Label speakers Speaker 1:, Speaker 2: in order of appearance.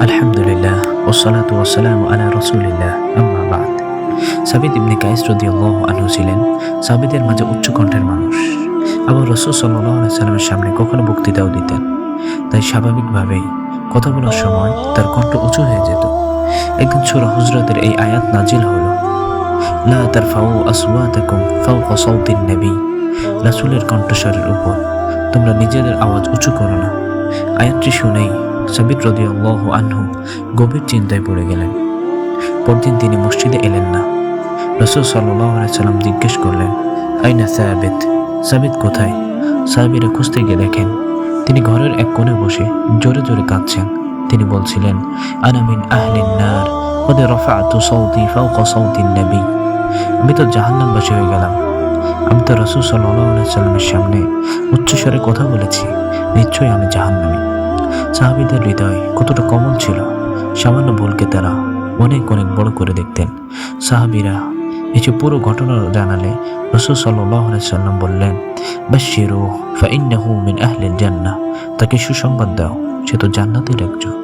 Speaker 1: আলহামদুলিল্লাহ ওয়াসসালাতু ওয়াসসালামু আলা রাসূলিল্লাহ আম্মা বাদ। সাবিত ইবনে কায়েস রাদিয়াল্লাহু আনহু ছিলেন সাহাবীদের মাঝে উচ্চ কণ্ঠের মানুষ এবং রাসূল সাল্লাল্লাহু আলাইহি সাল্লামের সামনে কখনো বক্তৃতাও দিতেন। তাই স্বাভাবিকভাবেই কথা বলার সময় তার কণ্ঠ উঁচু হয়ে যেত। একদিন সূরা হুজরাতের এই আয়াত নাজিল হলো, লা তারফাউ আসওয়াতাকুম ফাওকা সাওতিন নবী, রাসূলের কণ্ঠস্বরের উপর তোমরা নিজেদের আওয়াজ উঁচু করো না। আয়াতটি শুনেই সাবিত রাদিয়াল্লাহু আনহু গভীর চিন্তায় পড়ে গেলেন। পরদিন তিনি মসজিদে এলেন না। রাসূল সাল্লাল্লাহু আলাইহি সাল্লাম জিজ্ঞেস করলেন, আইনা সাবিত, সাবিত কোথায়? সাহাবীরা খুঁজতে গিয়ে দেখেন তিনি ঘরের এক কোণে বসে জোরে জোরে কাঁদছেন। তিনি বলছিলেন, আনা মিন আহলিন নার কদ রাফা'তু সাওতি ফাওকা সাওতিন নবী, আমি তো জাহান্নামবাসী হয়ে গেলাম। আমি তো রাসূল সাল্লাল্লাহু আলাইহি সাল্লামের সামনে উচ্চস্বরে কথা বলেছি, নিশ্চয়ই আমি জাহান্নামী। সাহাবীদের হৃদয় কতটা কোমল ছিল, সামান্য ভুলকে তারা অনেক অনেক বড় করে দেখতেন। সাহাবীরা এসে পুরো ঘটনা জানালে রাসূল সাল্লাল্লাহু আলাইহি সাল্লাম বললেন, বাশশিরু ফা ইন্নাহু মিন আহলিল জান্নাহ, তাকে সুসংবাদ দাও, সে তো জান্নাতের একজন।